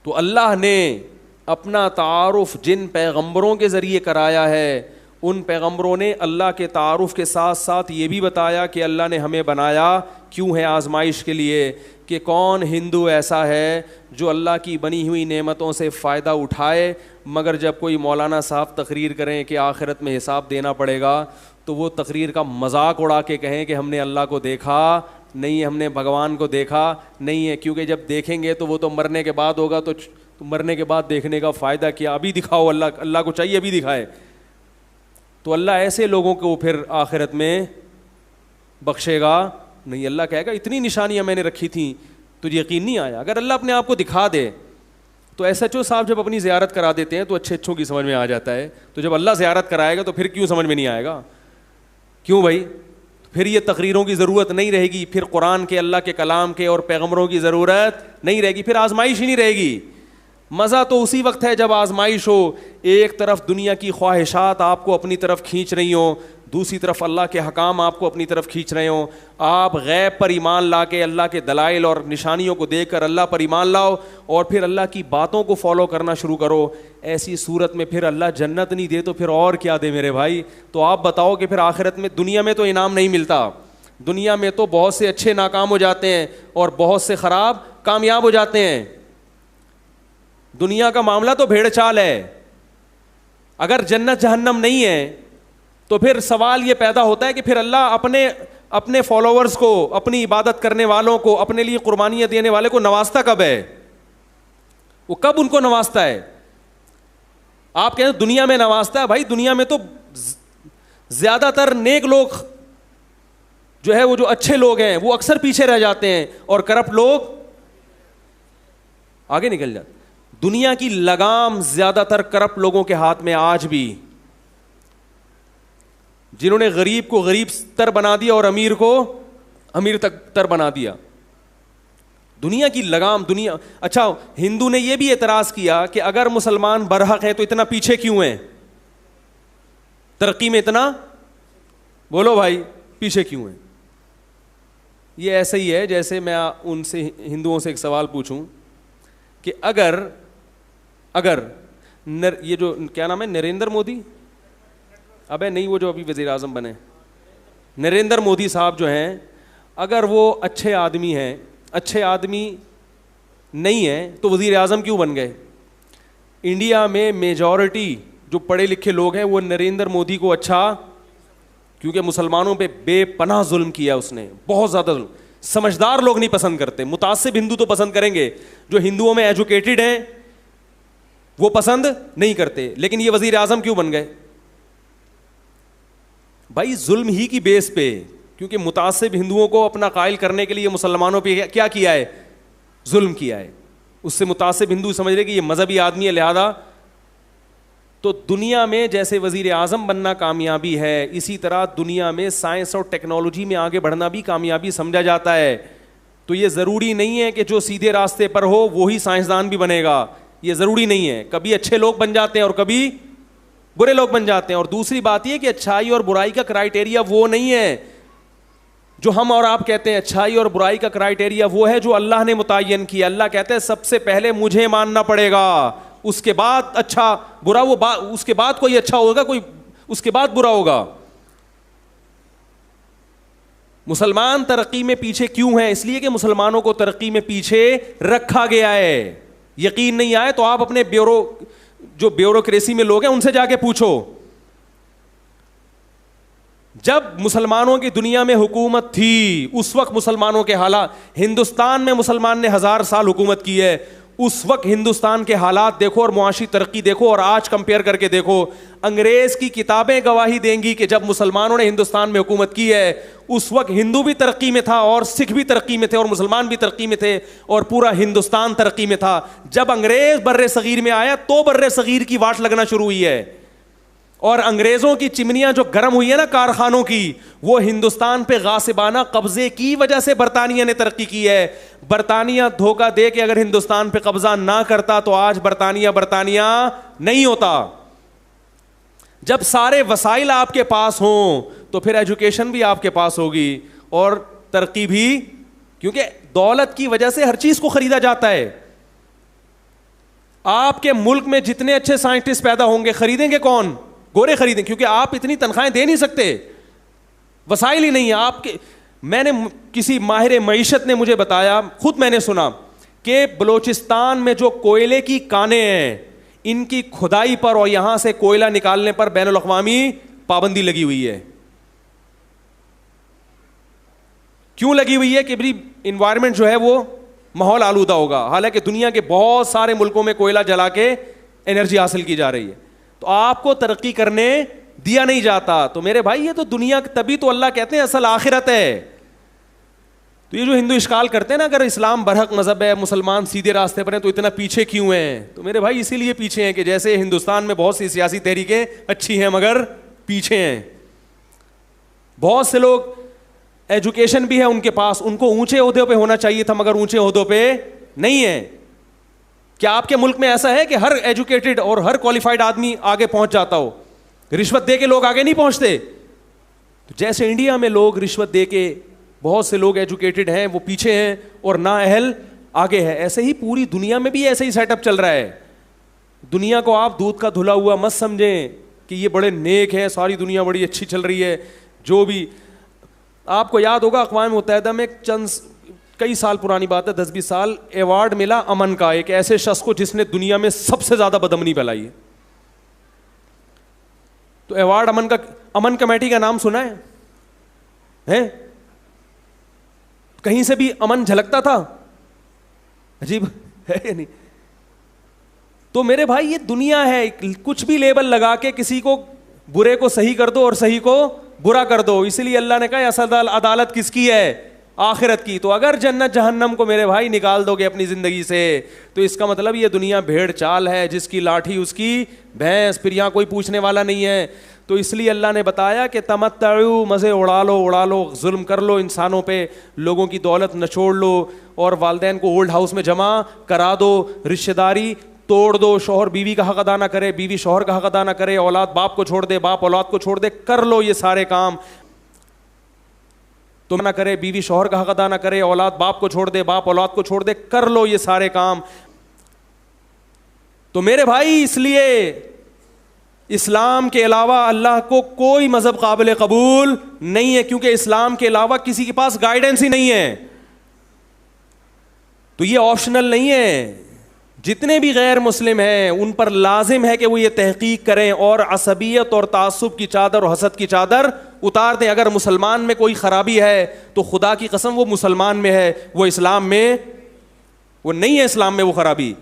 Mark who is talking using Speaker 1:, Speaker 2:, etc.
Speaker 1: تو اللہ نے اپنا تعارف جن پیغمبروں کے ذریعے کرایا ہے، ان پیغمبروں نے اللہ کے تعارف کے ساتھ ساتھ یہ بھی بتایا کہ اللہ نے ہمیں بنایا کیوں ہے، آزمائش کے لیے، کہ کون ہندو ایسا ہے جو اللہ کی بنی ہوئی نعمتوں سے فائدہ اٹھائے، مگر جب کوئی مولانا صاحب تقریر کریں کہ آخرت میں حساب دینا پڑے گا تو وہ تقریر کا مذاق اڑا کے کہیں کہ ہم نے اللہ کو دیکھا نہیں، ہم نے بھگوان کو دیکھا نہیں ہے، کیونکہ جب دیکھیں گے تو وہ تو مرنے کے بعد ہوگا، تو مرنے کے بعد دیکھنے کا فائدہ کیا، ابھی دکھاؤ، اللہ کو چاہیے ابھی دکھائے۔ تو اللہ ایسے لوگوں کو پھر آخرت میں بخشے گا نہیں، اللہ کہے گا اتنی نشانیاں میں نے رکھی تھیں تجھے یقین نہیں آیا۔ اگر اللہ اپنے آپ کو دکھا دے تو ایس ایچ او صاحب جب اپنی زیارت کرا دیتے ہیں تو اچھوں کی سمجھ میں آ جاتا ہے، تو جب اللہ زیارت کرائے گا تو پھر کیوں سمجھ میں نہیں آئے گا؟ کیوں بھائی؟ پھر یہ تقریروں کی ضرورت نہیں رہے گی، پھر قرآن کے، اللہ کے کلام کے اور پیغمبروں کی ضرورت نہیں رہے گی، پھر آزمائش ہی نہیں رہے گی۔ مزہ تو اسی وقت ہے جب آزمائش ہو، ایک طرف دنیا کی خواہشات آپ کو اپنی طرف کھینچ رہی ہوں، دوسری طرف اللہ کے حکام آپ کو اپنی طرف کھینچ رہے ہوں، آپ غیب پر ایمان لا کے اللہ کے دلائل اور نشانیوں کو دیکھ کر اللہ پر ایمان لاؤ اور پھر اللہ کی باتوں کو فالو کرنا شروع کرو۔ ایسی صورت میں پھر اللہ جنت نہیں دے تو پھر اور کیا دے میرے بھائی؟ تو آپ بتاؤ کہ پھر آخرت میں، دنیا میں تو انعام نہیں ملتا، دنیا میں تو بہت سے اچھے ناکام ہو جاتے ہیں اور بہت سے خراب کامیاب ہو جاتے ہیں۔ دنیا کا معاملہ تو بھیڑ چال ہے۔ اگر جنت جہنم نہیں ہے تو پھر سوال یہ پیدا ہوتا ہے کہ پھر اللہ اپنے فالوورز کو، اپنی عبادت کرنے والوں کو، اپنے لیے قربانیاں دینے والے کو نوازتا کب ہے؟ وہ کب ان کو نوازتا ہے؟ آپ کہتے ہیں دنیا میں نوازتا ہے، بھائی دنیا میں تو زیادہ تر نیک لوگ جو ہے، وہ جو اچھے لوگ ہیں وہ اکثر پیچھے رہ جاتے ہیں اور کرپٹ لوگ آگے نکل جاتے۔ دنیا کی لگام زیادہ تر کرپٹ لوگوں کے ہاتھ میں آج بھی، جنہوں نے غریب کو غریب تر بنا دیا اور امیر کو امیر تر بنا دیا۔ دنیا کی لگام، دنیا۔ اچھا، ہندو نے یہ بھی اعتراض کیا کہ اگر مسلمان برحق ہے تو اتنا پیچھے کیوں ہیں؟ ترقی میں اتنا، بولو بھائی، پیچھے کیوں ہیں؟ یہ ایسا ہی ہے جیسے میں ان سے، ہندوؤں سے ایک سوال پوچھوں کہ اگر یہ جو کیا نام ہے، نریندر مودی، ابے نہیں، وہ جو ابھی وزیر اعظم بنے، نریندر مودی صاحب جو ہیں، اگر وہ اچھے آدمی ہیں، اچھے آدمی نہیں ہیں تو وزیر اعظم کیوں بن گئے؟ انڈیا میں میجورٹی جو پڑھے لکھے لوگ ہیں وہ نریندر مودی کو اچھا، کیونکہ مسلمانوں پہ بے پناہ ظلم کیا اس نے، بہت زیادہ ظلم۔ سمجھدار لوگ نہیں پسند کرتے، متعصب ہندو تو پسند کریں گے، جو ہندوؤں میں ایجوکیٹڈ ہیں وہ پسند نہیں کرتے، لیکن یہ وزیر اعظم کیوں بن گئے؟ بھائی ظلم ہی کی بیس پہ، کیونکہ متعصب ہندوؤں کو اپنا قائل کرنے کے لیے مسلمانوں پہ کیا کیا ہے؟ ظلم کیا ہے۔ اس سے متعصب ہندو سمجھ رہے کہ یہ مذہبی آدمی ہے، لہذا۔ تو دنیا میں جیسے وزیر اعظم بننا کامیابی ہے، اسی طرح دنیا میں سائنس اور ٹیکنالوجی میں آگے بڑھنا بھی کامیابی سمجھا جاتا ہے۔ تو یہ ضروری نہیں ہے کہ جو سیدھے راستے پر ہو وہی سائنسدان بھی بنے گا، یہ ضروری نہیں ہے۔ کبھی اچھے لوگ بن جاتے ہیں اور کبھی برے لوگ بن جاتے ہیں۔ اور دوسری بات یہ کہ اچھائی اور برائی کا کرائیٹیریا وہ نہیں ہے جو ہم اور آپ کہتے ہیں۔ اچھائی اور برائی کا کرائیٹیریا وہ ہے جو اللہ نے متعین کیا۔ اللہ کہتے ہیں سب سے پہلے مجھے ماننا پڑے گا، اس کے بعد اچھا برا، وہ اس کے بعد کوئی اچھا ہوگا، کوئی اس کے بعد برا ہوگا۔ مسلمان ترقی میں پیچھے کیوں ہیں؟ اس لیے کہ مسلمانوں کو ترقی میں پیچھے رکھا گیا ہے۔ یقین نہیں آئے تو آپ اپنے جو بیوروکریسی میں لوگ ہیں ان سے جا کے پوچھو۔ جب مسلمانوں کی دنیا میں حکومت تھی اس وقت مسلمانوں کے حالات، ہندوستان میں مسلمان نے 1000 سال حکومت کی ہے، اس وقت ہندوستان کے حالات دیکھو اور معاشی ترقی دیکھو اور آج کمپیئر کر کے دیکھو۔ انگریز کی کتابیں گواہی دیں گی کہ جب مسلمانوں نے ہندوستان میں حکومت کی ہے اس وقت ہندو بھی ترقی میں تھا اور سکھ بھی ترقی میں تھے اور مسلمان بھی ترقی میں تھے اور پورا ہندوستان ترقی میں تھا۔ جب انگریز بر صغیر میں آیا تو بر صغیر کی واٹ لگنا شروع ہوئی ہے، اور انگریزوں کی چمنیاں جو گرم ہوئی ہے نا کارخانوں کی، وہ ہندوستان پہ غاصبانہ قبضے کی وجہ سے برطانیہ نے ترقی کی ہے۔ برطانیہ دھوکہ دے کے اگر ہندوستان پہ قبضہ نہ کرتا تو آج برطانیہ نہیں ہوتا۔ جب سارے وسائل آپ کے پاس ہوں تو پھر ایجوکیشن بھی آپ کے پاس ہوگی اور ترقی بھی، کیونکہ دولت کی وجہ سے ہر چیز کو خریدا جاتا ہے۔ آپ کے ملک میں جتنے اچھے سائنٹسٹ پیدا ہوں گے خریدیں گے کون؟ گورے خریدیں، کیونکہ آپ اتنی تنخواہیں دے نہیں سکتے، وسائل ہی نہیں ہے آپ کے. میں نے کسی ماہر معیشت نے مجھے بتایا، خود میں نے سنا کہ بلوچستان میں جو کوئلے کی کانیں ہیں ان کی کھدائی پر اور یہاں سے کوئلہ نکالنے پر بین الاقوامی پابندی لگی ہوئی ہے. کیوں لگی ہوئی ہے؟ کہ بھئی انوائرمنٹ جو ہے وہ ماحول آلودہ ہوگا، حالانکہ دنیا کے بہت سارے ملکوں میں کوئلہ جلا کے انرجی حاصل کی جا رہی ہے. تو آپ کو ترقی کرنے دیا نہیں جاتا. تو میرے بھائی یہ تو دنیا، تبھی تو اللہ کہتے ہیں اصل آخرت ہے. تو یہ جو ہندو اشکال کرتے ہیں نا، اگر اسلام برحق مذہب ہے، مسلمان سیدھے راستے پر ہیں، تو اتنا پیچھے کیوں ہیں؟ تو میرے بھائی اسی لیے پیچھے ہیں کہ جیسے ہندوستان میں بہت سی سیاسی تحریکیں اچھی ہیں مگر پیچھے ہیں. بہت سے لوگ ایجوکیشن بھی ہے ان کے پاس، ان کو اونچے عہدوں پہ ہونا چاہیے تھا مگر اونچے عہدوں پہ نہیں ہے. کیا آپ کے ملک میں ایسا ہے کہ ہر ایجوکیٹڈ اور ہر کوالیفائڈ آدمی آگے پہنچ جاتا ہو؟ رشوت دے کے لوگ آگے نہیں پہنچتے. جیسے انڈیا میں لوگ رشوت دے کے، بہت سے لوگ ایجوکیٹڈ ہیں وہ پیچھے ہیں اور نااہل آگے ہے، ایسے ہی پوری دنیا میں بھی ایسے ہی سیٹ اپ چل رہا ہے. دنیا کو آپ دودھ کا دھلا ہوا مت سمجھیں کہ یہ بڑے نیک ہیں، ساری دنیا بڑی اچھی چل رہی ہے. جو بھی آپ کو یاد ہوگا اقوام متحدہ میں کئی سال پرانی بات ہے، 10-20 سال، ایوارڈ ملا امن کا ایک ایسے شخص کو جس نے دنیا میں سب سے زیادہ بدامنی پھیلائی ہے. تو ایوارڈ امن کمیٹی کا نام سنا ہے؟ کہیں سے بھی امن جھلکتا تھا؟ عجیب ہے یا نہیں؟ تو میرے بھائی یہ دنیا ہے، کچھ بھی لیبل لگا کے کسی کو برے کو صحیح کر دو اور صحیح کو برا کر دو. اسی لیے اللہ نے کہا اصل عدالت کس کی ہے؟ آخرت کی. تو اگر جنت جہنم کو میرے بھائی نکال دو گے اپنی زندگی سے تو اس کا مطلب یہ دنیا بھیڑ چال ہے، جس کی لاٹھی اس کی بھینس، پھر یہاں کوئی پوچھنے والا نہیں ہے. تو اس لیے اللہ نے بتایا کہ تمتعو، مزے اڑا لو، ظلم کر لو انسانوں پہ، لوگوں کی دولت نچوڑ لو، اور والدین کو اولڈ ہاؤس میں جمع کرا دو، رشتہ داری توڑ دو، شوہر بیوی کا حق ادا نہ کرے، بیوی شوہر کا حق ادا نہ کرے، اولاد باپ کو چھوڑ دے، باپ اولاد کو چھوڑ دے، کر لو یہ سارے کام. تم نہ کرے، بیوی شوہر کا حق ادا نہ کرے، اولاد باپ کو چھوڑ دے، باپ اولاد کو چھوڑ دے، کر لو یہ سارے کام. تو میرے بھائی اس لیے اسلام کے علاوہ اللہ کو کوئی مذہب قابل قبول نہیں ہے، کیونکہ اسلام کے علاوہ کسی کے پاس گائیڈنس ہی نہیں ہے. تو یہ آپشنل نہیں ہے. جتنے بھی غیر مسلم ہیں ان پر لازم ہے کہ وہ یہ تحقیق کریں اور عصبیت اور تعصب کی چادر اور حسد کی چادر اتار دیں. اگر مسلمان میں کوئی خرابی ہے تو خدا کی قسم وہ مسلمان میں ہے، وہ اسلام میں وہ نہیں ہے، اسلام میں وہ خرابی.